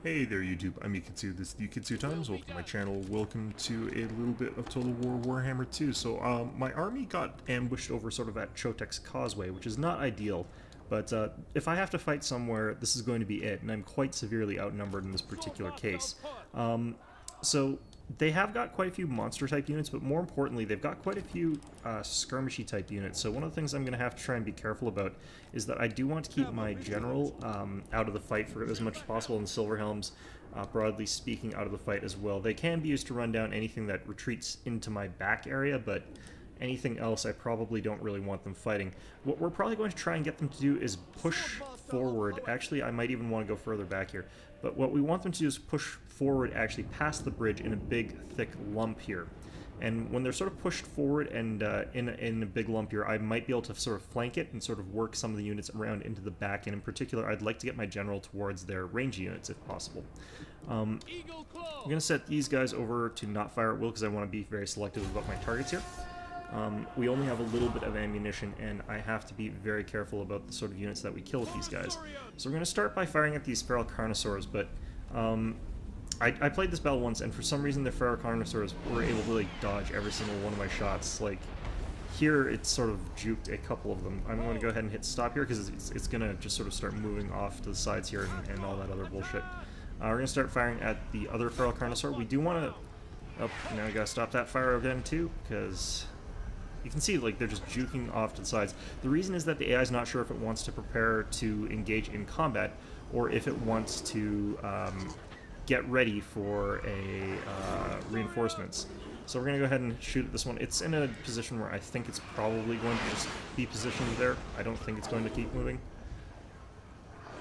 Hey there YouTube, I'm Yukitsu, this is Yukitsu Times, welcome to my channel, welcome to a little bit of Total War Warhammer 2. So, my army got ambushed over sort of at Chotek's Causeway, which is not ideal, but if I have to fight somewhere, this is going to be it, and I'm quite severely outnumbered in this particular case. So, they have got quite a few monster-type units, but more importantly, they've got quite a few skirmishy-type units. So one of the things I'm going to have to try and be careful about is that I do want to keep my general out of the fight for as much as possible, and the Silverhelms, broadly speaking, out of the fight as well. They can be used to run down anything that retreats into my back area, but anything else I probably don't really want them fighting. What we're probably going to try and get them to do is push forward. Actually, I might even want to go further back here. But what we want them to do is push forward actually past the bridge in a big, thick lump here. And when they're sort of pushed forward and in a big lump here, I might be able to sort of flank it and sort of work some of the units around into the back. And in particular, I'd like to get my general towards their range units if possible. I'm going to set these guys over to not fire at will because I want to be very selective about my targets here. We only have a little bit of ammunition, and I have to be very careful about the sort of units that we kill with these guys. So we're going to start by firing at these feral carnasaurs, but I played this battle once, and for some reason the feral carnasaurs were able to like dodge every single one of my shots. Like, here it sort of juked a couple of them. I'm going to go ahead and hit stop here, because it's going to just sort of start moving off to the sides here and all that other bullshit. We're going to start firing at the other feral carnasaur. We do want to... Oh, now we got to stop that fire again too, because... You can see, like, they're just juking off to the sides. The reason is that the AI is not sure if it wants to prepare to engage in combat, or if it wants to get ready for a reinforcements. So we're going to go ahead and shoot at this one. It's in a position where I think it's probably going to just be positioned there. I don't think it's going to keep moving.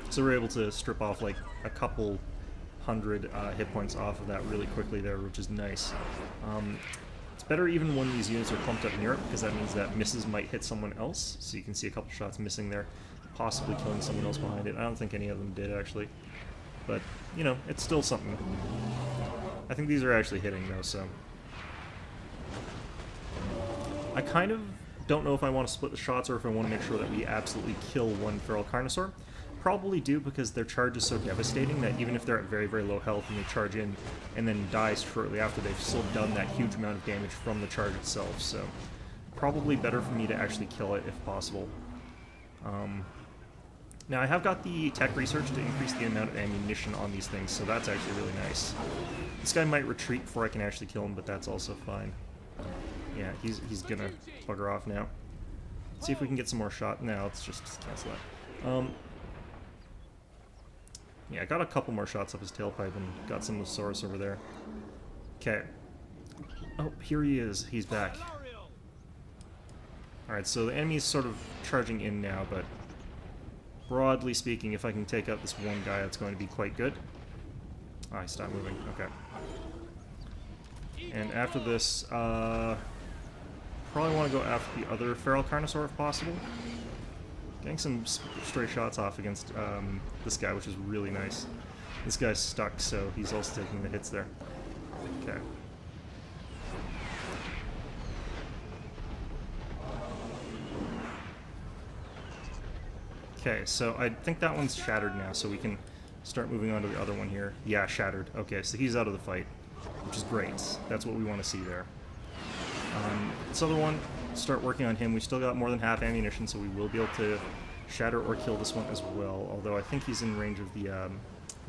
So we're able to strip off, like, a couple hundred hit points off of that really quickly there, which is nice. It's better even when these units are clumped up near it, because that means that misses might hit someone else. So you can see a couple shots missing there, possibly killing someone else behind it. I don't think any of them did, actually. But, you know, it's still something. I think these are actually hitting, though, so... I kind of don't know if I want to split the shots or if I want to make sure that we absolutely kill one feral carnasaur. Probably do, because their charge is so devastating that even if they're at very, very low health and they charge in and then die shortly after, they've still done that huge amount of damage from the charge itself. So probably better for me to actually kill it if possible. Now I have got the tech research to increase the amount of ammunition on these things, so that's actually really nice. This guy might retreat before I can actually kill him, but that's also fine. Yeah, he's gonna bugger off now. Let's see if we can get some more shot. No, let's just cancel that. Yeah, I got a couple more shots up his tailpipe and got some of the Saurus over there. Okay. Oh, here he is. He's back. Alright, so the enemy's sort of charging in now, but broadly speaking, if I can take out this one guy, that's going to be quite good. Oh, he stopped moving. Okay. And after this, probably want to go after the other feral carnasaur if possible. Getting some stray shots off against this guy, which is really nice. This guy's stuck, so he's also taking the hits there. Okay. Okay, so I think that one's shattered now, so we can start moving on to the other one here. Yeah, shattered. Okay, so he's out of the fight, which is great. That's what we want to see there. This other one, start working on him. We still got more than half ammunition, so we will be able to shatter or kill this one as well, although I think he's in range of the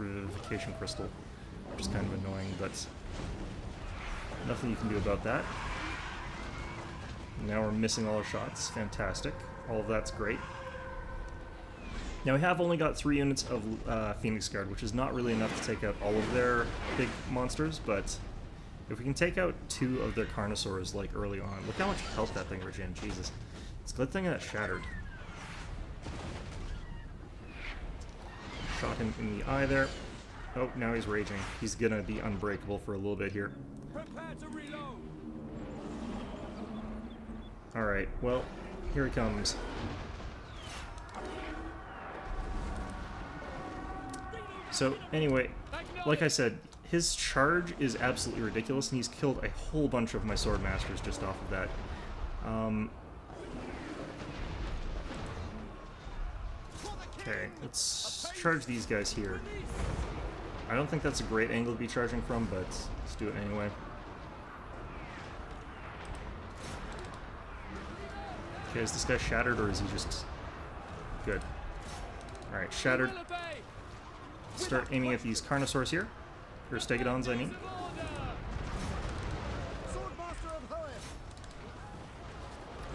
revivification crystal, which is kind of annoying, but nothing you can do about that. Now we're missing all our shots. Fantastic. All of that's great. Now we have only got 3 units of Phoenix Guard, which is not really enough to take out all of their big monsters, but if we can take out 2 of their carnasaurs, like, early on... Look how much health that thing regenerated, Jesus. It's a good thing that shattered. Shot him in the eye there. Oh, now he's raging. He's gonna be unbreakable for a little bit here. Alright, well, here he comes. So, anyway, like I said, his charge is absolutely ridiculous, and he's killed a whole bunch of my sword masters just off of that. Okay, let's charge these guys here. I don't think that's a great angle to be charging from, but let's do it anyway. Okay, is this guy shattered or is he just good? Alright, shattered. Start aiming at these carnasaurs here. Or stegodons, I mean.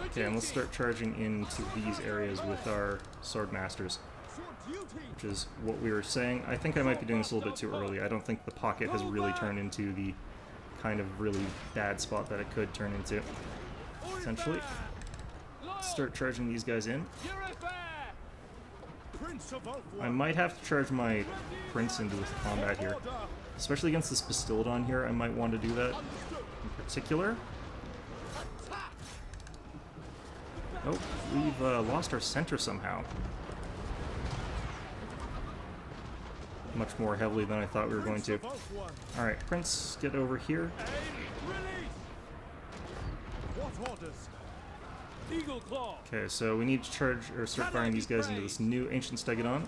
Okay, and let's start charging into these areas with our sword masters, which is what we were saying. I think I might be doing this a little bit too early. I don't think the pocket has really turned into the kind of really bad spot that it could turn into, essentially. Start charging these guys in. I might have to charge my prince into this combat here, especially against this Bastildon here. I might want to do that in particular. Oh, we've lost our center somehow. Much more heavily than I thought we were going to. Alright, Prince, get over here. Okay, so we need to charge or start firing these guys into this new ancient stegodon.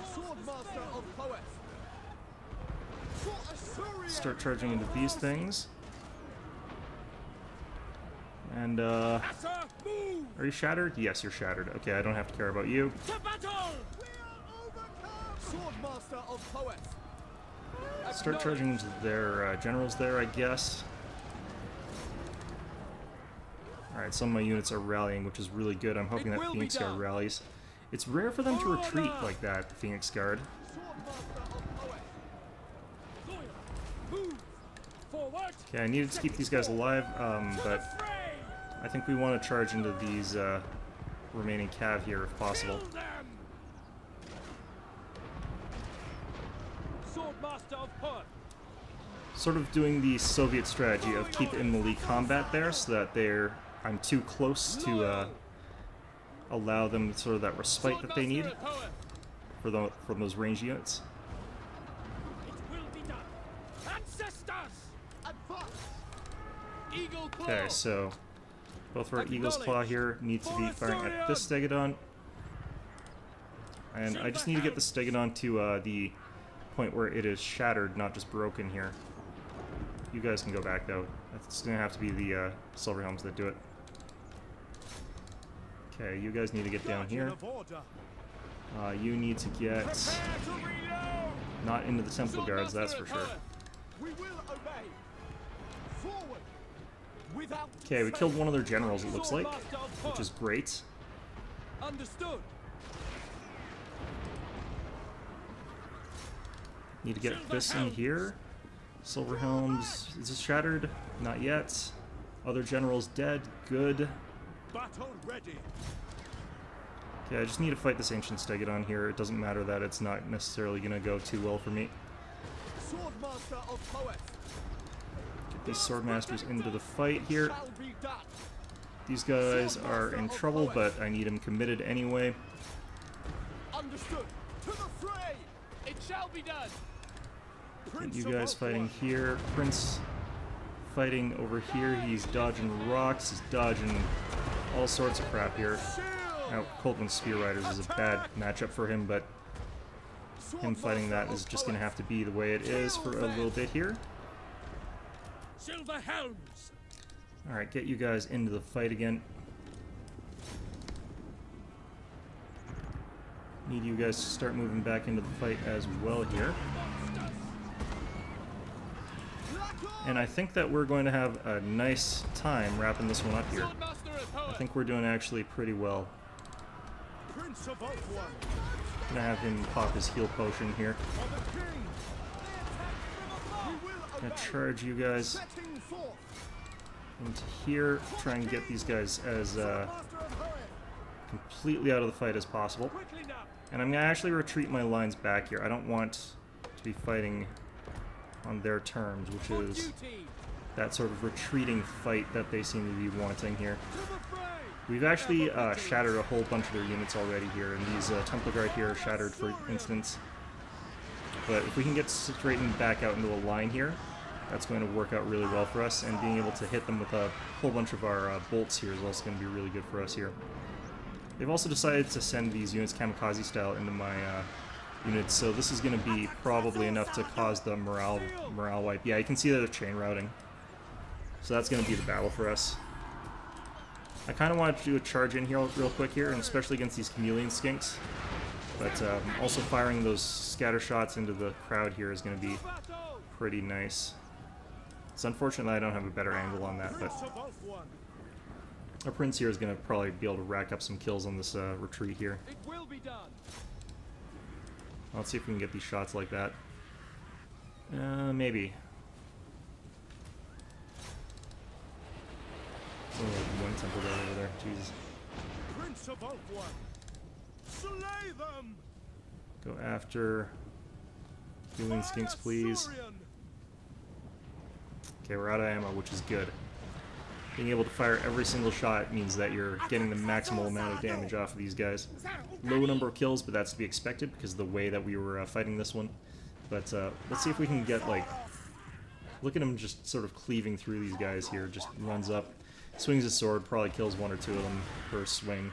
Start charging into these things. And, are you shattered? Yes, you're shattered. Okay, I don't have to care about you. Start charging into their generals there, I guess. Alright, some of my units are rallying, which is really good. I'm hoping that Phoenix Guard rallies. It's rare for them to retreat like that, Phoenix Guard. Okay, I needed to keep these guys alive, but I think we want to charge into these remaining cav here if possible. Sort of doing the Soviet strategy of keep in melee combat there, so that I'm too close to allow them sort of that respite that they need from those range units. Okay, so both of our Eagle's Claw here need to be firing at this stegodon. And I just need to get the stegodon to the point where it is shattered, not just broken here. You guys can go back though. It's gonna have to be the Silver Helms that do it. Okay, you guys need to get down here. You need to get not into the Temple Guards, that's for sure. Okay, we killed one of their generals, it looks like, which is great. Need to get this in here. Silver Helms, is this shattered? Not yet. Other generals dead, good. Okay, I just need to fight this Ancient Stegodon here. It doesn't matter that it's not necessarily going to go too well for me. Get these Swordmasters into the fight here. These guys are in trouble, but I need them committed anyway. Understood. To the fray! It shall be done! Get you guys fighting here. Prince fighting over here. He's dodging rocks. He's dodging all sorts of crap here. Now, Coldman's Spear Riders is a bad matchup for him, but him fighting that is just going to have to be the way it is for a little bit here. Silver Helms! Alright, get you guys into the fight again. Need you guys to start moving back into the fight as well here. And I think that we're going to have a nice time wrapping this one up here. I think we're doing actually pretty well. Gonna have him pop his heal potion here. Gonna charge you guys into here. Try and get these guys as completely out of the fight as possible. And I'm gonna actually retreat my lines back here. I don't want to be fighting on their terms, which is that sort of retreating fight that they seem to be wanting here. We've actually shattered a whole bunch of their units already here, and these Temple Guard here are shattered, for instance. But if we can get straightened back out into a line here, that's going to work out really well for us, and being able to hit them with a whole bunch of our bolts here is also going to be really good for us here. They've also decided to send these units kamikaze style into my units, so this is going to be probably enough to cause the morale wipe. Yeah, you can see that they're chain routing. So that's going to be the battle for us. I kind of wanted to do a charge in here real quick here, and especially against these chameleon skinks. But also firing those scatter shots into the crowd here is going to be pretty nice. It's unfortunate that I don't have a better angle on that, but our prince here is going to probably be able to rack up some kills on this retreat here. It will be done. Let's see if we can get these shots like that. Maybe. Oh, one temple guy over there. Jesus. Prince of Ulthuan, slay them. Go after healing skinks, please. Okay, we're out of ammo, which is good. Being able to fire every single shot means that you're getting the maximal amount of damage off of these guys. Low number of kills, but that's to be expected because of the way that we were fighting this one. But let's see if we can get, like... Look at him just sort of cleaving through these guys here. Just runs up, swings his sword, probably kills one or two of them per swing.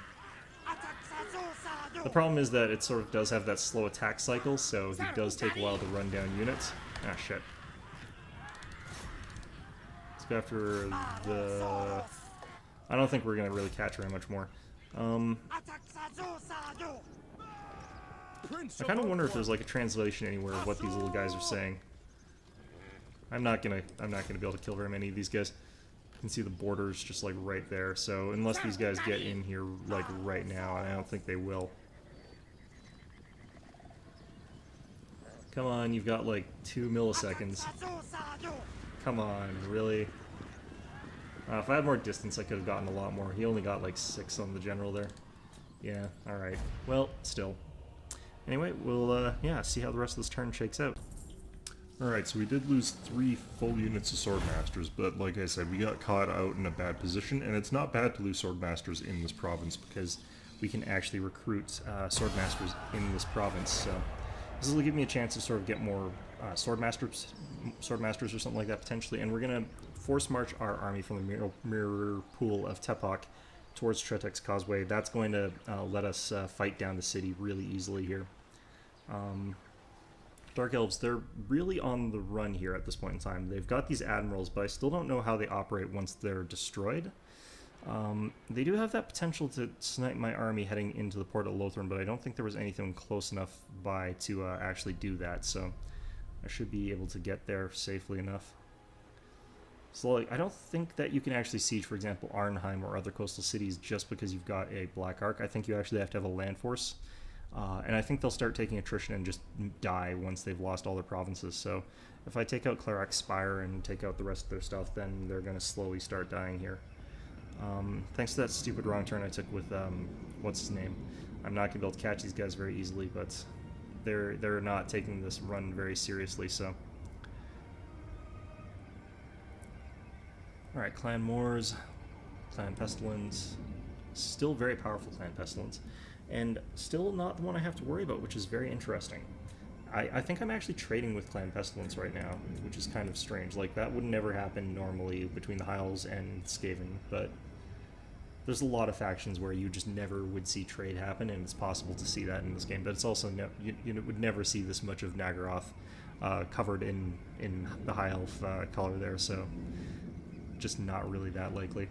The problem is that it sort of does have that slow attack cycle, so he does take a while to run down units. Ah, shit. Let's go after the... I don't think we're going to really catch very much more. I kind of wonder if there's like a translation anywhere of what these little guys are saying. I'm not gonna be able to kill very many of these guys. You can see the borders just like right there, so unless these guys get in here like right now, I don't think they will. Come on, you've got like 2 milliseconds. Come on, really? If I had more distance, I could have gotten a lot more. He only got like 6 on the general there. Yeah, alright. Well, still. Anyway, we'll, yeah, see how the rest of this turn shakes out. Alright, so we did lose 3 full units of Swordmasters, but like I said, we got caught out in a bad position, and it's not bad to lose Swordmasters in this province, because we can actually recruit Swordmasters in this province, so this will give me a chance to sort of get more Swordmasters or something like that, potentially, and we're going to force march our army from the mirror pool of Tepak towards Tretek's Causeway. That's going to let us fight down the city really easily here. Dark Elves, they're really on the run here at this point in time. They've got these admirals, but I still don't know how they operate once they're destroyed. They do have that potential to snipe my army heading into the port of Lothern, but I don't think there was anything close enough by to actually do that, so I should be able to get there safely enough. So, like, I don't think that you can actually siege, for example, Arnheim or other coastal cities just because you've got a Black Ark. I think you actually have to have a land force. And I think they'll start taking attrition and just die once they've lost all their provinces. So if I take out Clarax Spire and take out the rest of their stuff, then they're going to slowly start dying here. Thanks to that stupid wrong turn I took with, what's his name? I'm not going to be able to catch these guys very easily, but they're not taking this run very seriously, so... Alright, Clan Moors, Clan Pestilence, still very powerful Clan Pestilence, and still not the one I have to worry about, which is very interesting. I think I'm actually trading with Clan Pestilence right now, which is kind of strange. Like, that would never happen normally between the Hyles and Skaven, but there's a lot of factions where you just never would see trade happen, and it's possible to see that in this game, but it's also, you would never see this much of Nagaroth covered in the High Elf color there, so... just not really that likely.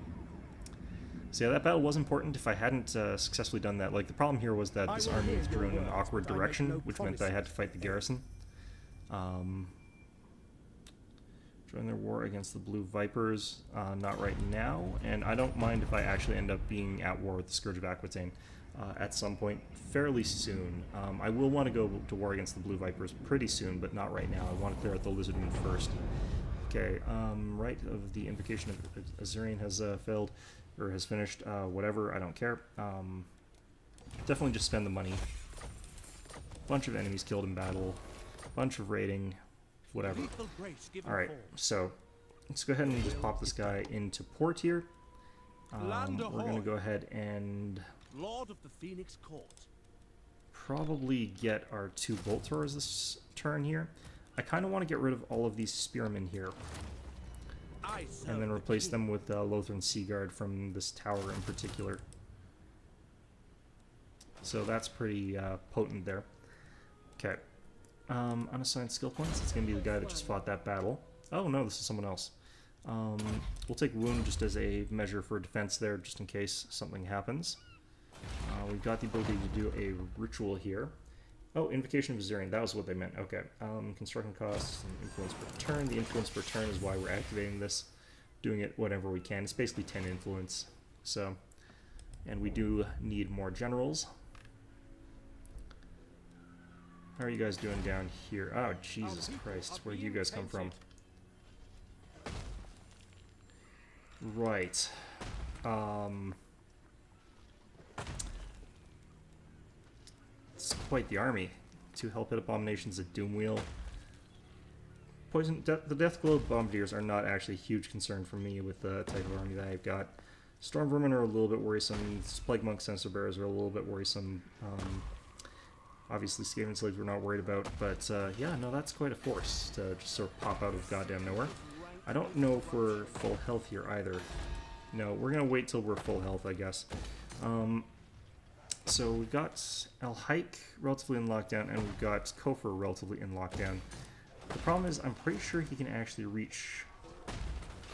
So yeah, that battle was important. If I hadn't successfully done that, like, the problem here was that this army withdrew in an awkward direction, which meant that I had to fight the garrison. Join their war against the Blue Vipers, not right now, and I don't mind if I actually end up being at war with the Scourge of Aquitaine at some point fairly soon. I will want to go to war against the Blue Vipers pretty soon, but not right now. I want to clear out the Lizardmen first. Okay, right of the invocation of Azurian has failed, or has finished, whatever, I don't care. Definitely just spend the money. Bunch of enemies killed in battle, bunch of raiding, whatever. Alright, so, let's go ahead and just pop this guy into port here. We're going to go ahead and... Lord of the Phoenix Court. Probably get our 2 bolt throwers this turn here. I kind of want to get rid of all of these spearmen here, and then replace them with Lothern Seaguard from this tower in particular. So that's pretty potent there. Okay. Unassigned skill points. It's going to be the guy that just fought that battle. Oh, no, this is someone else. We'll take wound just as a measure for defense there, just in case something happens. We've got the ability to do a ritual here. Oh, Invocation of Azurian. That was what they meant. Okay. Construction costs and influence per turn. The influence per turn is why we're activating this. Doing it whenever we can. It's basically 10 influence. So, and we do need more generals. How are you guys doing down here? Oh, Jesus Christ. Where do you guys come from? Right. It's quite the army. 2 Hell-Pit Abominations, a Doomwheel. The Death Globe Bombardiers are not actually a huge concern for me with the type of army that I've got. Storm Vermin are a little bit worrisome. Plague Monk Sensor Bearers are a little bit worrisome. Obviously, Skaven Slaves we're not worried about, but yeah, no, that's quite a force to just sort of pop out of goddamn nowhere. I don't know if we're full health here either. No, we're going to wait till we're full health, I guess. So we've got El Hike relatively in lockdown, and we've got Kofor relatively in lockdown. The problem is, I'm pretty sure he can actually reach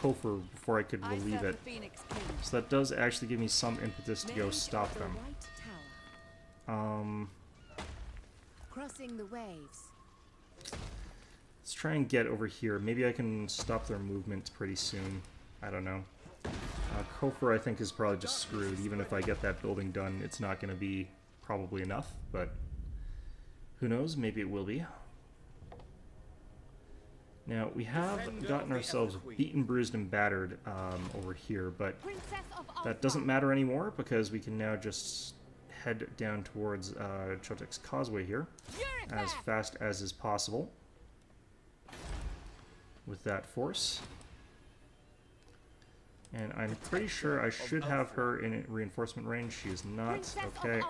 Kofor before I could relieve it. So that does actually give me some impetus to go stop them. Crossing the waves. Let's try and get over here. Maybe I can stop their movement pretty soon. I don't know. Kofor, I think, is probably just screwed. Even if I get that building done, it's not going to be probably enough, but who knows? Maybe it will be. Now, we have gotten ourselves beaten, bruised, and battered over here, but that doesn't matter anymore because we can now just head down towards Chotek's Causeway here as fast as is possible with that force. And I'm pretty sure I should have her in reinforcement range. She is not. Okay.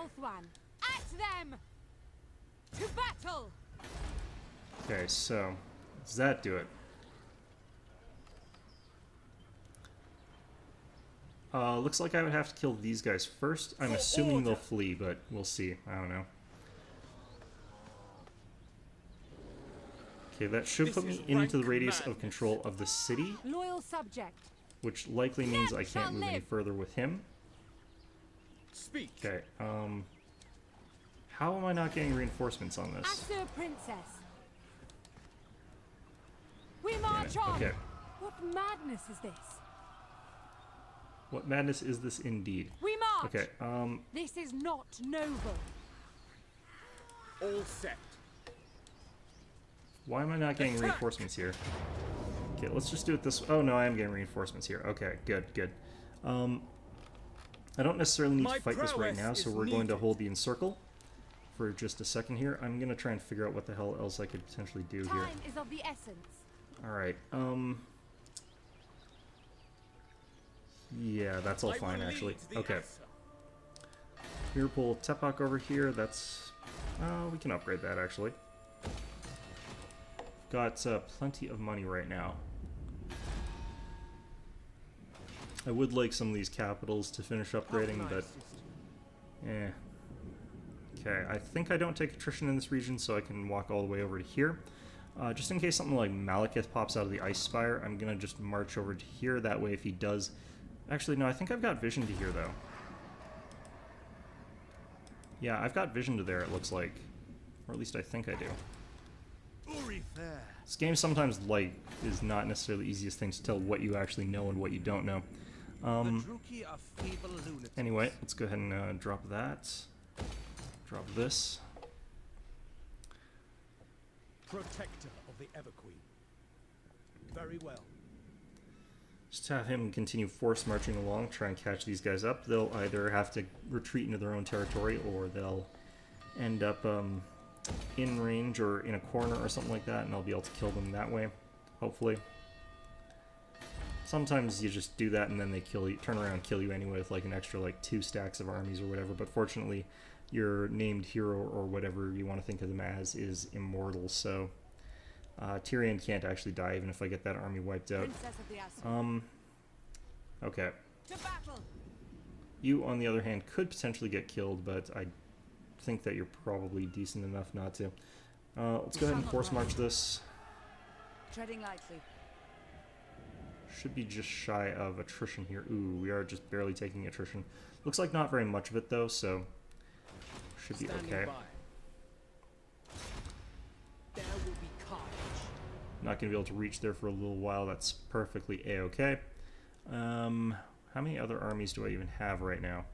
Okay, so does that do it? Looks like I would have to kill these guys first. I'm assuming they'll flee, but we'll see. I don't know. Okay, that should put me into the radius of control of the city. Loyal subject. Which likely means I can't move any further with him. Speak. Okay, how am I not getting reinforcements on this? Asur Princess. We march on. Okay. What madness is this? What madness is this indeed? We march. Okay, This is not noble. All set. why am I not getting reinforcements here? Okay, let's just do it this way. Oh no, I am getting reinforcements here. Okay, good, good. I don't necessarily need to fight this right now, so we're going to hold the encircle for just a second here. I'm gonna try and figure out what the hell else I could potentially do here. Time is of the essence. Alright, yeah, that's all fine actually. Okay. Mirapole Tepak over here, that's... we can upgrade that actually. Got plenty of money right now. I would like some of these capitals to finish upgrading, but... eh. Okay, I think I don't take attrition in this region, so I can walk all the way over to here. Just in case something like Malekith pops out of the Ice Spire, I'm gonna just march over to here. That way if he does... Actually, no, I think I've got vision to here, though. Yeah, I've got vision to there, it looks like. Or at least I think I do. This game sometimes, like, is not necessarily the easiest thing to tell what you actually know and what you don't know. Anyway, let's go ahead and drop that. Drop this. Protector of the Everqueen. Very well. Just have him continue force marching along, try and catch these guys up. They'll either have to retreat into their own territory, or they'll end up in range or in a corner or something like that, and I'll be able to kill them that way, hopefully. Sometimes you just do that and then they kill you, turn around and kill you anyway with like an extra like 2 stacks of armies or whatever, but fortunately your named hero or whatever you want to think of them as is immortal, so Tyrion can't actually die even if I get that army wiped out. Okay. You, on the other hand, could potentially get killed, but I think that you're probably decent enough not to. Let's go ahead and force march this. Treading lightly. Should be just shy of attrition here. Ooh, we are just barely taking attrition. Looks like not very much of it though, so should be Standing okay. by. There will be carnage. Not gonna be able to reach there for a little while. That's perfectly a-okay. How many other armies do I even have right now?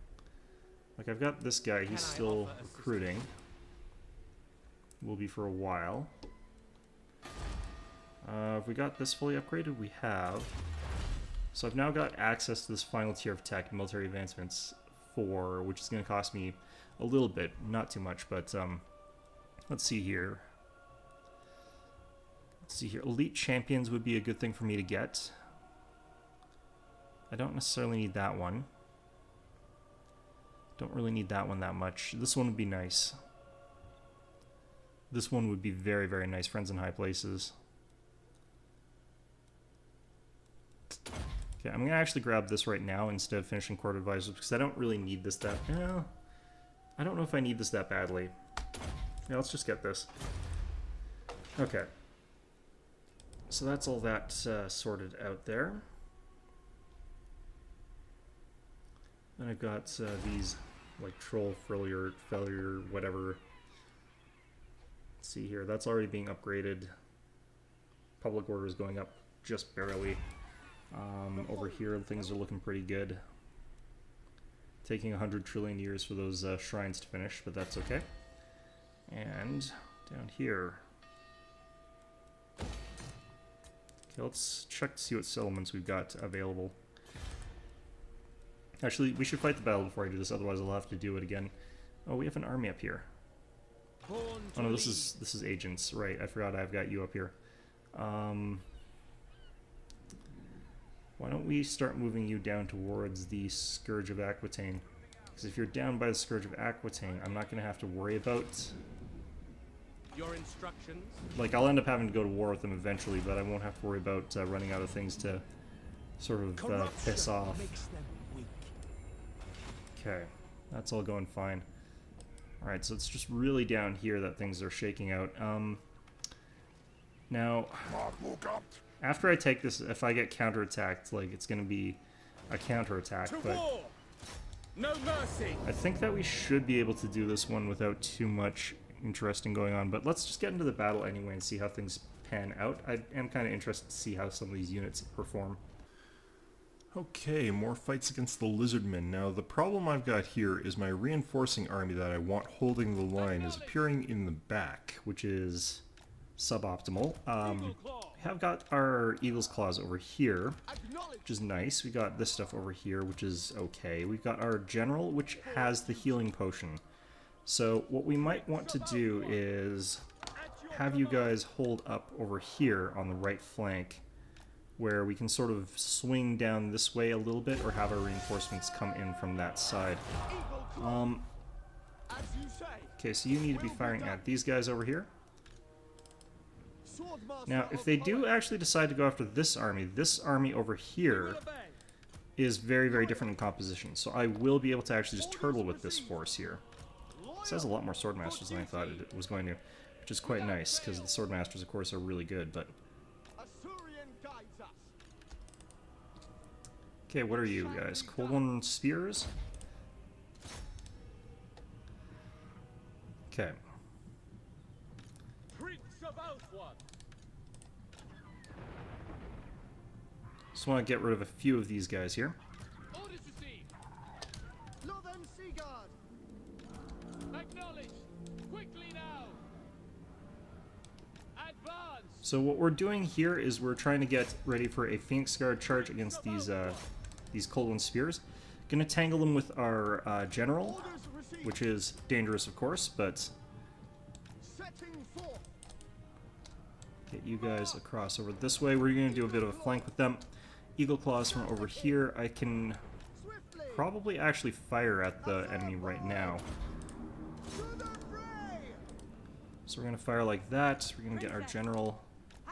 Like, I've got this guy. He's still recruiting. Will be for a while. Have we got this fully upgraded? We have. So I've now got access to this final tier of tech, military advancements 4, which is going to cost me a little bit, not too much, but let's see here. Let's see here. Elite champions would be a good thing for me to get. I don't necessarily need that one. Don't really need that one that much. This one would be nice. This one would be very, very nice. Friends in high places. Okay, I'm going to actually grab this right now instead of finishing court advisors because I don't really need this that... Well, I don't know if I need this that badly. Yeah, let's just get this. Okay. So that's all that sorted out there. Then I've got these, like, troll, failure, whatever. Let's see here. That's already being upgraded. Public order is going up just barely. Over here, things are looking pretty good. Taking 100 trillion years for those shrines to finish, but that's okay. And down here. Okay, let's check to see what settlements we've got available. Actually, we should fight the battle before I do this, otherwise I'll have to do it again. Oh, we have an army up here. Oh no, this is agents, right? I forgot I've got you up here. Why don't we start moving you down towards the Scourge of Aquitaine? Because if you're down by the Scourge of Aquitaine, I'm not going to have to worry about... Your instructions? Like, I'll end up having to go to war with them eventually, but I won't have to worry about running out of things to sort of piss off. Makes them weak. Okay, that's all going fine. Alright, so it's just really down here that things are shaking out. Now, after I take this, if I get counterattacked, like, it's going to be a counterattack, but War! No mercy! I think that we should be able to do this one without too much interesting going on, but let's just get into the battle anyway and see how things pan out. I am kind of interested to see how some of these units perform. Okay, more fights against the lizardmen. Now, the problem I've got here is my reinforcing army that I want holding the line is appearing in the back, Which is suboptimal. We have got our Eagle's Claws over here, which is nice. We got this stuff over here, which is okay. We've got our General, which has the healing potion. So what we might want to do is have you guys hold up over here on the right flank, where we can sort of swing down this way a little bit, or have our reinforcements come in from that side. Okay, so you need to be firing at these guys over here. Now, if they do actually decide to go after this army over here is very, very different in composition. So I will be able to actually just turtle with this force here. This has a lot more swordmasters than I thought it was going to, which is quite nice, because the swordmasters, of course, are really good, but... Okay, what are you guys? Cold One Spears? Okay. Just want to get rid of a few of these guys here. Orders received. Northern Sea Guard. Acknowledged. Quickly now. Advance. So what we're doing here is we're trying to get ready for a Phoenix Guard charge against these Cold One Spears. Gonna tangle them with our General, which is dangerous, of course, but get you guys across over this way. We're gonna do a bit of a flank with them. Eagle Claws from over here. I can probably actually fire at the enemy right now. So we're gonna fire like that. We're gonna get our General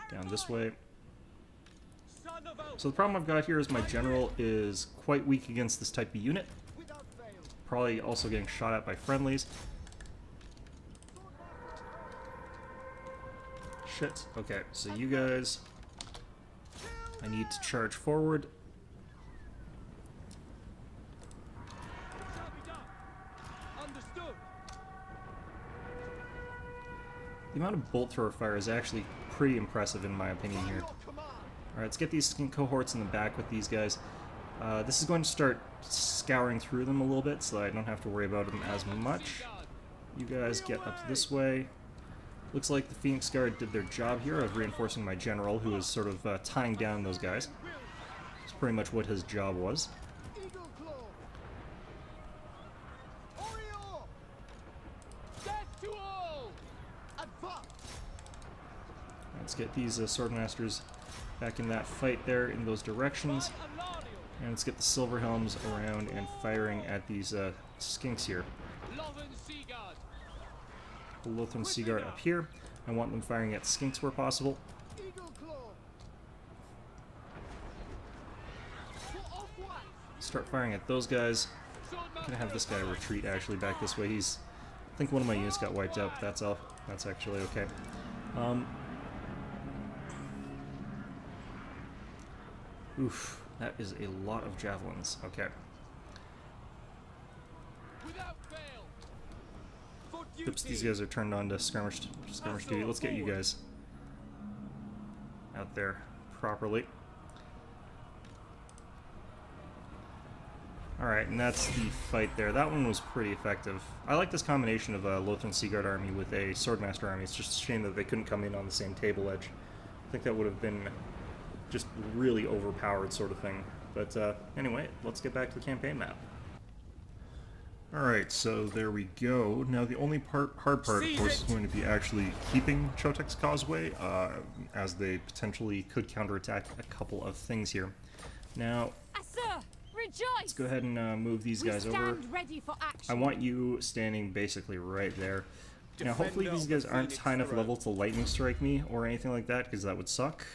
down this way. So the problem I've got here is my General is quite weak against this type of unit. Probably also getting shot at by friendlies. Shit. Okay, so you guys... I need to charge forward. Shall be done. Understood. The amount of bolt thrower fire is actually pretty impressive in my opinion here. Your command. Alright, let's get these skin cohorts in the back with these guys. This is going to start scouring through them a little bit so that I don't have to worry about them as much. You guys get up this way. Looks like the Phoenix Guard did their job here of reinforcing my general, who is sort of tying down those guys. That's pretty much what his job was. Eagle claw. Oriole. Death to all. Advance. Let's get these Swordmasters back in that fight there in those directions. And let's get the Silver Helms around and firing at these skinks here. Lothern Seaguard. The Lothern Seaguard up here. I want them firing at skinks where possible. Eagle claw. For off wax. Start firing at those guys. I'm gonna have this guy retreat actually back this way. He's, I think one of my units got wiped out, but that's all. That's actually okay. Oof, that is a lot of javelins. Okay. Without fail. For Oops, these duty. guys are turned on to skirmish duty. Let's get you guys out there properly. Alright, and that's the fight there. That one was pretty effective. I like this combination of a Lothern Seaguard army with a Swordmaster army. It's just a shame that they couldn't come in on the same table edge. I think that would have been just really overpowered sort of thing. But anyway, let's get back to the campaign map. Alright, so there we go. Now the only hard part, of course, is going to be actually keeping Chotek's Causeway, as they potentially could counterattack a couple of things here. Now, Sir, rejoice! let's go ahead and move these We guys stand over. ready for action. I want you standing basically right there. Now, hopefully these guys aren't high enough level to lightning strike me or anything like that, because that would suck.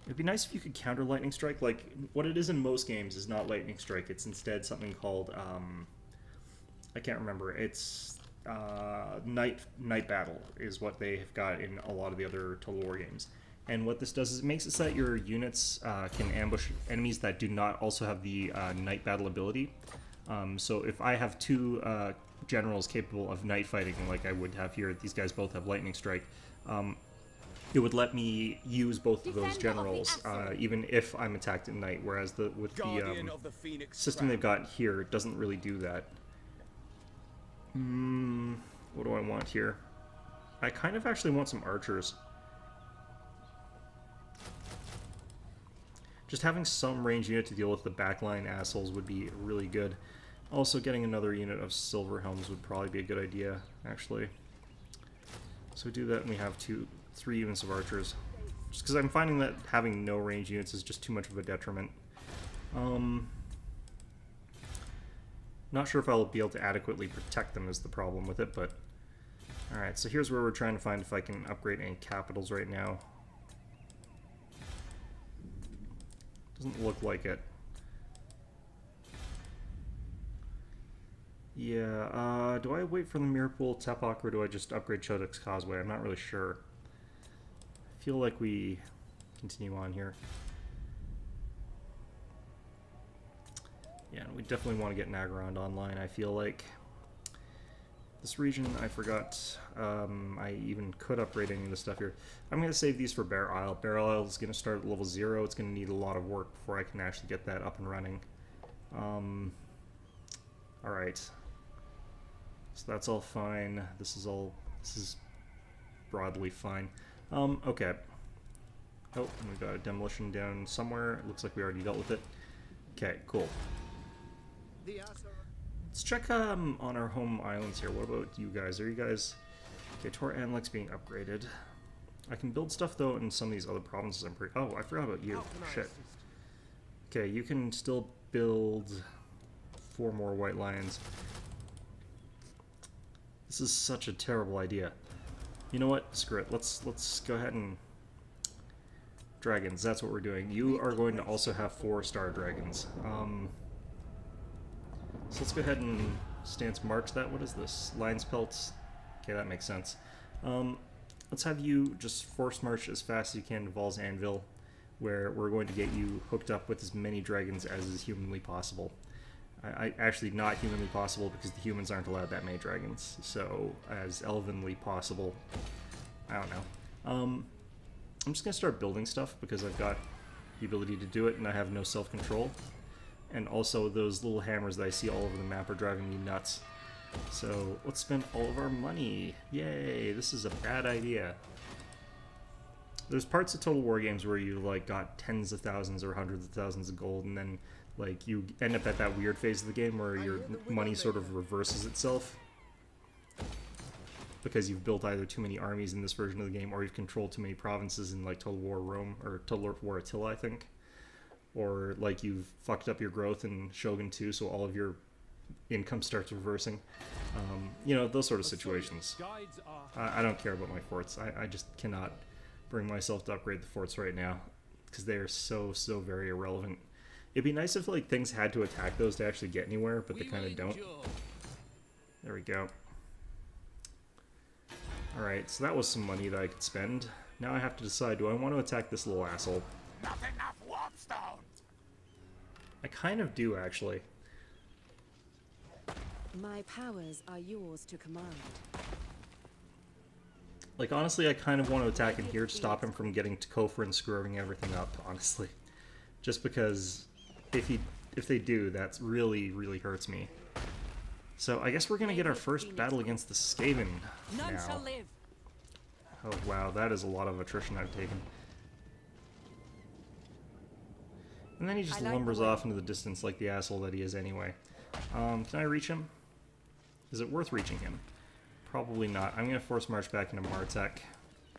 It'd be nice if you could counter lightning strike. Like, what it is in most games is not lightning strike. It's instead something called, I can't remember. It's night battle is what they have got in a lot of the other Total War games. And what this does is it makes it so that your units can ambush enemies that do not also have the night battle ability. So if I have two generals capable of night fighting, like I would have here, these guys both have lightning strike. It would let me use both of those generals, even if I'm attacked at night. Whereas with the system they've got here, it doesn't really do that. What do I want here? I kind of actually want some archers. Just having some range unit to deal with the backline assholes would be really good. Also, getting another unit of Silver Helms would probably be a good idea, actually. So we do that, and we have 3 units of archers. Just because I'm finding that having no range units is just too much of a detriment. Not sure if I'll be able to adequately protect them is the problem with it, but... Alright, so here's where we're trying to find if I can upgrade any capitals right now. Doesn't look like it. Yeah, do I wait for the Mirapool Tepak or do I just upgrade Chotek's Causeway? I'm not really sure. I feel like we continue on here. Yeah, we definitely want to get Nagarond online, I feel like. This region, I forgot I even could upgrade any of the stuff here. I'm going to save these for Bear Isle. Bear Isle is going to start at level 0. It's going to need a lot of work before I can actually get that up and running. Alright. So that's all fine. This is broadly fine. Okay. Oh, and we've got a demolition down somewhere. It looks like we already dealt with it. Okay, cool. Let's check on our home islands here. What about you guys? Are you guys... Okay, Tor Anlek's being upgraded. I can build stuff, though, in some of these other provinces. I'm pretty... Oh, I forgot about you. Shit. Okay, you can still build 4 more White Lions. This is such a terrible idea. You know what? Screw it. Let's go ahead and... Dragons, that's what we're doing. You are going to also have 4 star dragons. So let's go ahead and stance march that. What is this? Lion's pelts. Okay, that makes sense. Let's let's have you just force march as fast as you can to Val's Anvil, where we're going to get you hooked up with as many dragons as is humanly possible. Actually, not humanly possible, because the humans aren't allowed that many dragons. So, as elvenly possible, I don't know. I'm just gonna start building stuff because I've got the ability to do it, and I have no self-control. And also, those little hammers that I see all over the map are driving me nuts. So, let's spend all of our money. Yay! This is a bad idea. There's parts of Total War games where you like got tens of thousands or hundreds of thousands of gold, and then like you end up at that weird phase of the game where your money sort of reverses itself because you've built either too many armies in this version of the game, or you've controlled too many provinces in like Total War Rome or Total War Attila, I think, or like you've fucked up your growth in Shogun 2, so all of your income starts reversing. You know, those sort of situations. I don't care about my forts. I just cannot bring myself to upgrade the forts right now because they are so very irrelevant. It'd be nice if like things had to attack those to actually get anywhere, but they kind of don't. There we go. Alright, so that was some money that I could spend. Now I have to decide, do I want to attack this little asshole? Not enough warpstone. I kind of do, actually. My powers are yours to command. Like, honestly, I kind of want to attack in here to stop him from getting to Kofar and screwing everything up, honestly. Just because if they do, that really hurts me. So I guess we're gonna get our first battle against the Skaven None now. shall live. Oh wow, that is a lot of attrition I've taken. And then he just lumbers off into the distance like the asshole that he is anyway. Can I reach him? Is it worth reaching him? Probably not. I'm gonna force march back into Martek.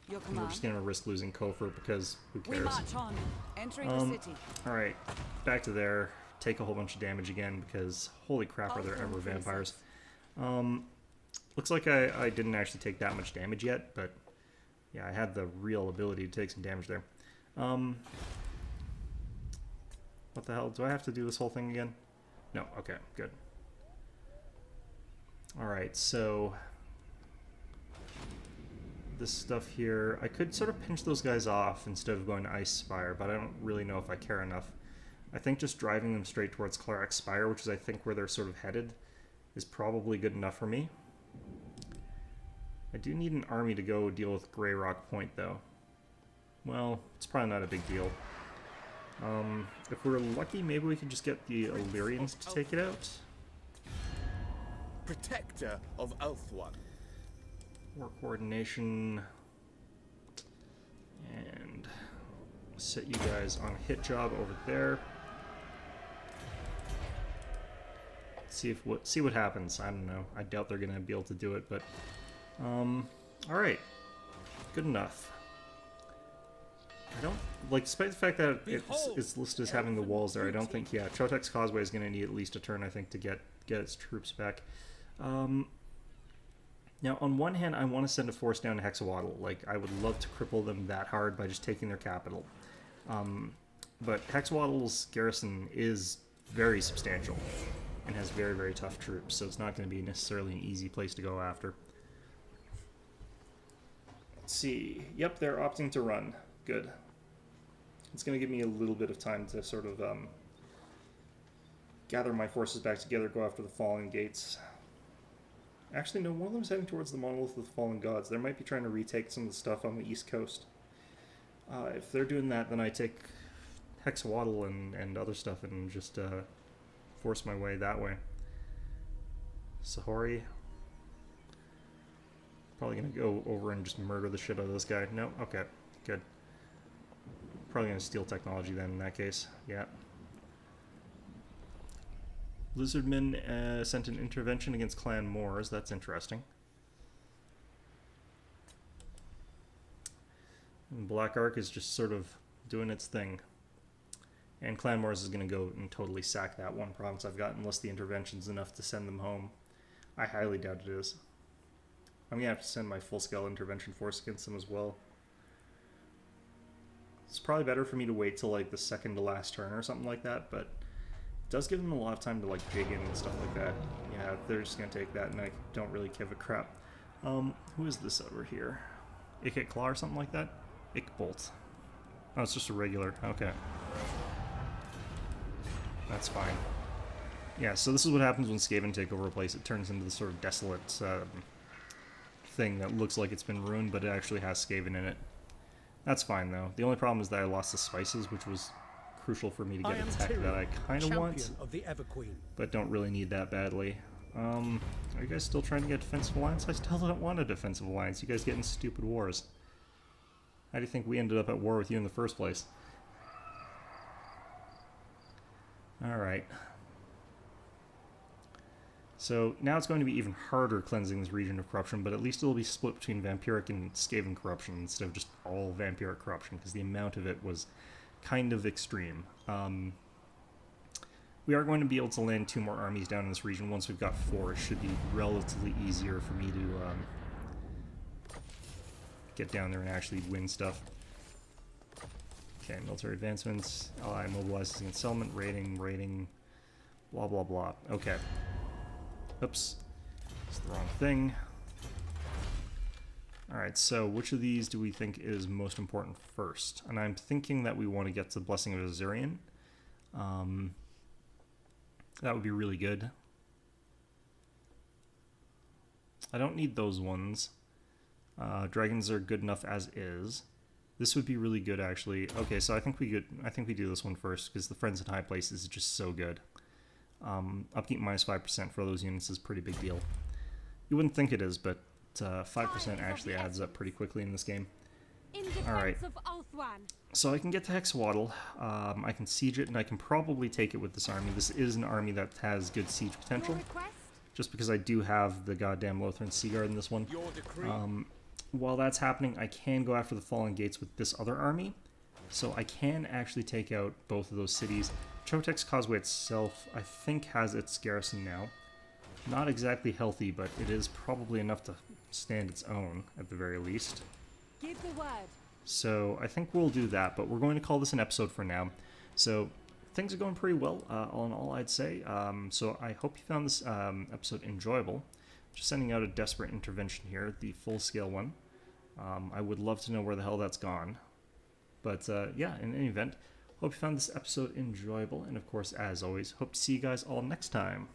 Your And we're command. just gonna risk losing Kofar because who We cares? march on. Entering the city. Alright, back to there. Take a whole bunch of damage again because holy crap, are there ever vampires. Looks like I didn't actually take that much damage yet, but yeah, I had the real ability to take some damage there. What the hell? Do I have to do this whole thing again? No, okay, good. Alright, so this stuff here, I could sort of pinch those guys off instead of going to Ice Spire, but I don't really know if I care enough. I think just driving them straight towards Clarax Spire, which is I think where they're sort of headed, is probably good enough for me. I do need an army to go deal with Grey Rock Point, though. Well, it's probably not a big deal. If we're lucky, maybe we can just get the Illyrians to take it out. Protector of Elfwan. War coordination. And set you guys on a hit job over there. See what happens. I don't know. I doubt they're gonna be able to do it, but alright. Good enough. I don't like, despite the fact that it's listed as having the walls there, I don't think, yeah, Chotek's Causeway is gonna need at least a turn, I think, to get its troops back. Now, on one hand, I want to send a force down to Hexawaddle. Like, I would love to cripple them that hard by just taking their capital. But Hexawaddle's garrison is very substantial and has very tough troops, so it's not going to be necessarily an easy place to go after. Let's see. Yep, they're opting to run. Good. It's going to give me a little bit of time to sort of gather my forces back together, go after the Fallen Gates. Actually, no, one of them's heading towards the Monolith of the Fallen Gods. They might be trying to retake some of the stuff on the East Coast. If they're doing that, then I take Hexawaddle and other stuff and just force my way that way. Sahori. Probably going to go over and just murder the shit out of this guy. No? Okay. Good. Probably going to steal technology then in that case. Yeah. Lizardman sent an intervention against Clan Moors. That's interesting. And Black Ark is just sort of doing its thing. And Clan Moors is going to go and totally sack that one province I've got unless the intervention's enough to send them home. I highly doubt it is. I'm going to have to send my full-scale intervention force against them as well. It's probably better for me to wait till like the second to last turn or something like that, but it does give them a lot of time to like dig in and stuff like that. Yeah, they're just going to take that and I don't really give a crap. Who is this over here? Ick Claw or something like that? Ick Bolt. Oh, it's just a regular. Okay. That's fine. Yeah, so this is what happens when Skaven take over a place. It turns into this sort of desolate thing that looks like it's been ruined, but it actually has Skaven in it. That's fine, though. The only problem is that I lost the spices, which was crucial for me to get a tech Tyrion, that I kind of want, champion of the Everqueen. but don't really need that badly. Are you guys still trying to get defensive alliance? I still don't want a defensive alliance. You guys get in stupid wars. How do you think we ended up at war with you in the first place? Alright. So now it's going to be even harder cleansing this region of corruption, but at least it'll be split between vampiric and Skaven corruption instead of just all vampiric corruption, because the amount of it was kind of extreme. We are going to be able to land 2 more armies down in this region. Once we've got 4, it should be relatively easier for me to get down there and actually win stuff. Okay, military advancements, ally mobilizes against settlement, raiding, blah blah blah. Okay. Oops. It's the wrong thing. Alright, so which of these do we think is most important first? And I'm thinking that we want to get to the Blessing of Azurian. That would be really good. I don't need those ones. Dragons are good enough as is. This would be really good, actually. Okay, so I think we do this one first, because the Friends in High Places is just so good. Upkeep minus 5% for those units is a pretty big deal. You wouldn't think it is, but 5% actually adds up pretty quickly in this game. Alright, so I can get to Hexwaddle, I can siege it, and I can probably take it with this army. This is an army that has good siege potential, just because I do have the goddamn Lothran Seaguard in this one. While that's happening, I can go after the Fallen Gates with this other army, so I can actually take out both of those cities. Chotek's Causeway itself, I think, has its garrison now. Not exactly healthy, but it is probably enough to stand its own, at the very least. Give the word. So I think we'll do that, but we're going to call this an episode for now. So things are going pretty well, all in all, I'd say. So I hope you found this episode enjoyable. Just sending out a desperate intervention here, the full-scale one. I would love to know where the hell that's gone. But yeah, in any event, hope you found this episode enjoyable, and of course, as always, hope to see you guys all next time.